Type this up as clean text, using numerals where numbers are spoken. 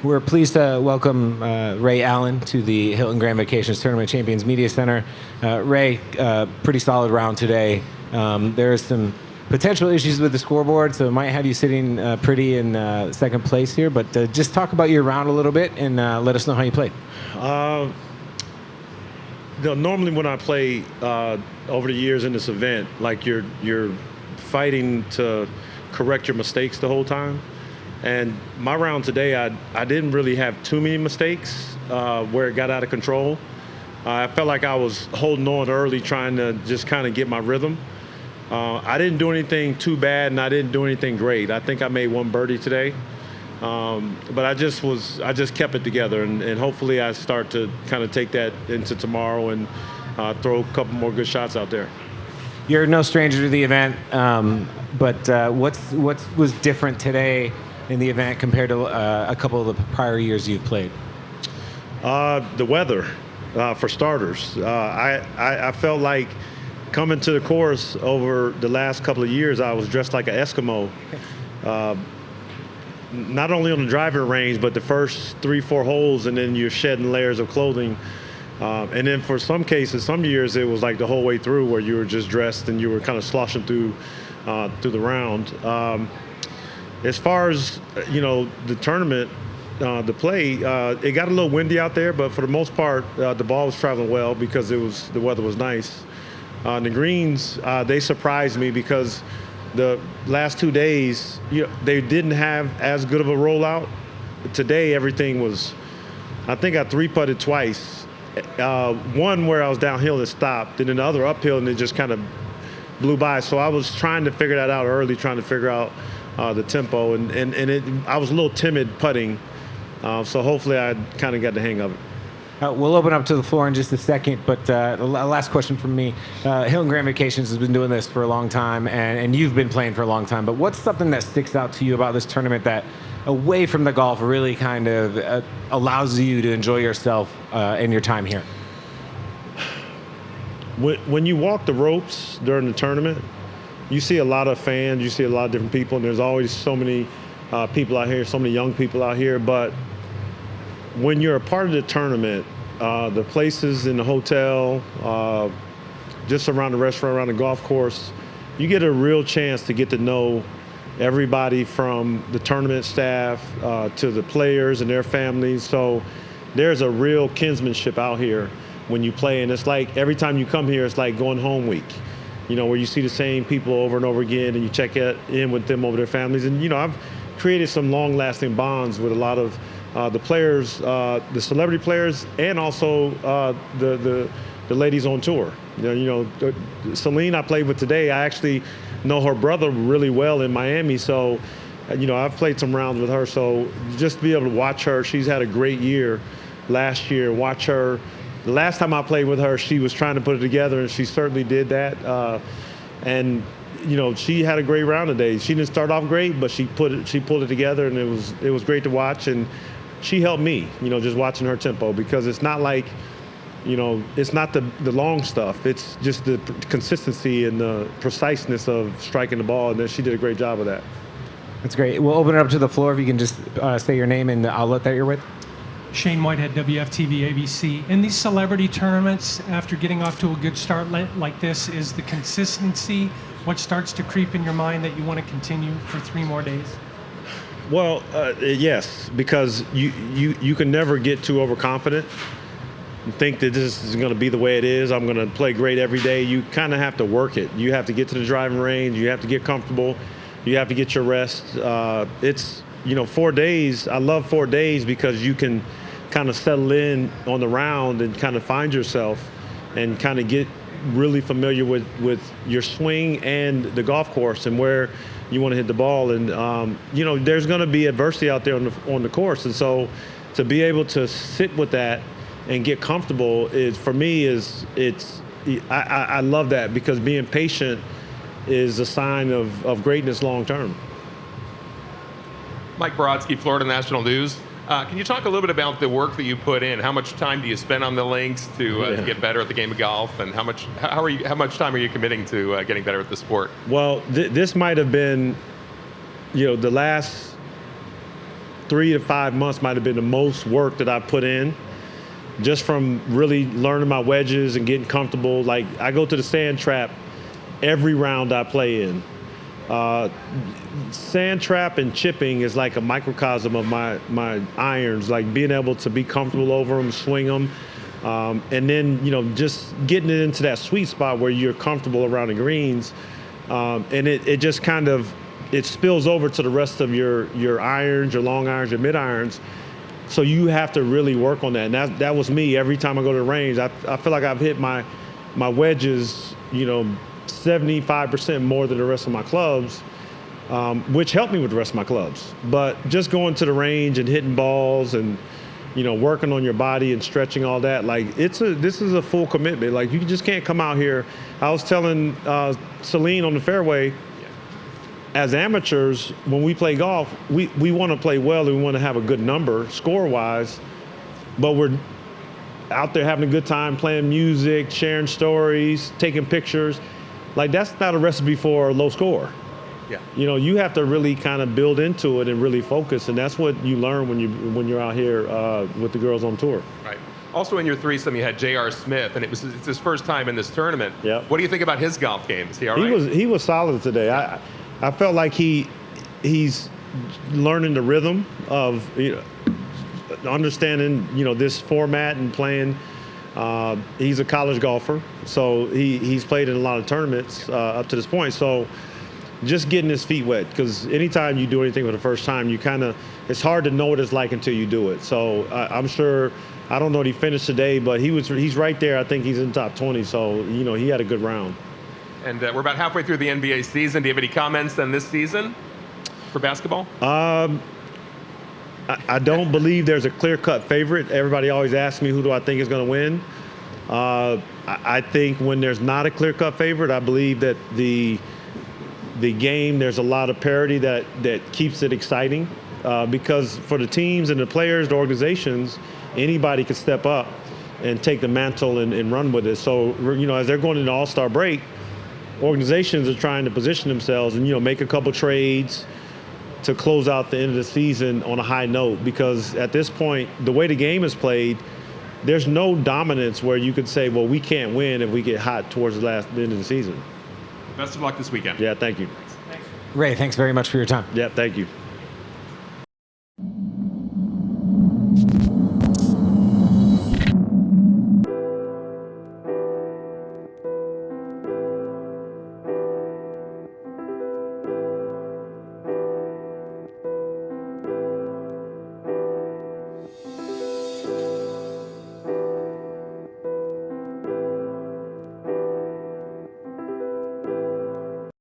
We're pleased to welcome Ray Allen to the Hilton Grand Vacations Tournament Champions Media Center. Ray, pretty solid round today. There are some potential issues with the scoreboard, so it might have you sitting pretty in second place here. But just talk about your round a little bit and let us know how you played. Normally when I play over the years in this event, like you're fighting to correct your mistakes the whole time. And my round today, I didn't really have too many mistakes where it got out of control. I felt like I was holding on early, trying to just kind of get my rhythm. I didn't do anything too bad, and I didn't do anything great. I think I made one birdie today, but I just kept it together, and hopefully I start to kind of take that into tomorrow and throw a couple more good shots out there. You're no stranger to the event, but what was different today in the event compared to a couple of the prior years you've played? The weather, for starters. I felt like coming to the course over the last couple of years, I was dressed like an Eskimo. Not only on the driving range, but the first 3-4 holes, and then you're shedding layers of clothing. And then for some cases, some years, it was like the whole way through where you were just dressed and you were kind of sloshing through the round. As far as, the tournament, the play, it got a little windy out there, but for the most part, the ball was traveling well because the weather was nice. The greens, they surprised me because the last 2 days, they didn't have as good of a rollout. Today, everything was, I think I 3-putted twice. One where I was downhill and stopped, and then the other uphill, and it just kind of blew by. So I was trying to figure that out early, trying to figure out the tempo, and I was a little timid putting, so hopefully I kind of got the hang of it. We'll open up to the floor in just a second, but last question from me. Hilton Grand Vacations has been doing this for a long time, and you've been playing for a long time, but what's something that sticks out to you about this tournament that, away from the golf, really kind of allows you to enjoy yourself and your time here? When you walk the ropes during the tournament, you see a lot of fans, you see a lot of different people, and there's always so many people out here, so many young people out here. But when you're a part of the tournament, the places in the hotel, just around the restaurant, around the golf course, you get a real chance to get to know everybody from the tournament staff to the players and their families. So there's a real kinsmanship out here when you play, and it's like every time you come here, it's like going home week. Where you see the same people over and over again, and you check in with them over their families. And, I've created some long-lasting bonds with a lot of the players, the celebrity players, and also the ladies on tour. Celine I played with today, I actually know her brother really well in Miami, so, I've played some rounds with her. So just to be able to watch her, she's had a great year last year, watch her. The last time I played with her, she was trying to put it together, and she certainly did that. And she had a great round today. She didn't start off great, but she pulled it together, and it was great to watch. And she helped me, just watching her tempo, because it's not like, it's not the long stuff. It's just the consistency and the preciseness of striking the ball, and then she did a great job of that. That's great. We'll open it up to the floor if you can just say your name and the outlet that you're with. Shane Whitehead, WFTV ABC. In these celebrity tournaments, after getting off to a good start like this, is the consistency what starts to creep in your mind that you want to continue for 3 more days? Well, yes, because you can never get too overconfident and think that this is going to be the way it is. I'm going to play great every day. You kind of have to work it. You have to get to the driving range. You have to get comfortable. You have to get your rest. It's 4 days. I love 4 days because you can kind of settle in on the round and kind of find yourself and kind of get really familiar with your swing and the golf course and where you want to hit the ball. And there's going to be adversity out there on the course, and so to be able to sit with that and get comfortable is, for me, I love that, because being patient is a sign of greatness long term. Mike Brodsky, Florida National News. Can you talk a little bit about the work that you put in? How much time do you spend on the links to get better at the game of golf, and how much time are you committing to getting better at the sport? Well, this might have been, the last 3 to 5 months might have been the most work that I've put in, just from really learning my wedges and getting comfortable. Like, I go to the sand trap every round I play in. Sand trap and chipping is like a microcosm of my irons, like being able to be comfortable over them, swing them, and then, just getting it into that sweet spot where you're comfortable around the greens. And it just kind of, it spills over to the rest of your irons, your long irons, your mid irons. So you have to really work on that. And that was me every time I go to the range. I feel like I've hit my wedges, 75% more than the rest of my clubs, which helped me with the rest of my clubs. But just going to the range and hitting balls and, working on your body and stretching, all that, like, this is a full commitment. Like, you just can't come out here. I was telling Celine on the fairway, as amateurs, when we play golf, we want to play well and we want to have a good number score-wise, but we're out there having a good time, playing music, sharing stories, taking pictures. Like, that's not a recipe for a low score. Yeah. You have to really kind of build into it and really focus, and that's what you learn when you're out here with the girls on tour. Right. Also, in your threesome, you had J.R. Smith, and it's his first time in this tournament. Yep. What do you think about his golf game? Is he all right? He was solid today. I felt like he's learning the rhythm of understanding this format and playing. He's a college golfer, so he's played in a lot of tournaments up to this point. So just getting his feet wet, because anytime you do anything for the first time, it's hard to know what it's like until you do it. So I'm sure, I don't know what he finished today, but he's right there. I think he's in the top 20. So he had a good round. And we're about halfway through the NBA season. Do you have any comments on this season for basketball? I don't believe there's a clear-cut favorite. Everybody always asks me, who do I think is going to win? I think when there's not a clear-cut favorite, I believe that the game, there's a lot of parity that keeps it exciting, because for the teams and the players, the organizations, anybody can step up and take the mantle and run with it. So, as they're going into All-Star break, organizations are trying to position themselves and, make a couple trades to close out the end of the season on a high note, because at this point, the way the game is played, there's no dominance where you could say, well, we can't win if we get hot towards the end of the season. Best of luck this weekend. Yeah, thank you. Ray, thanks very much for your time. Yeah, thank you.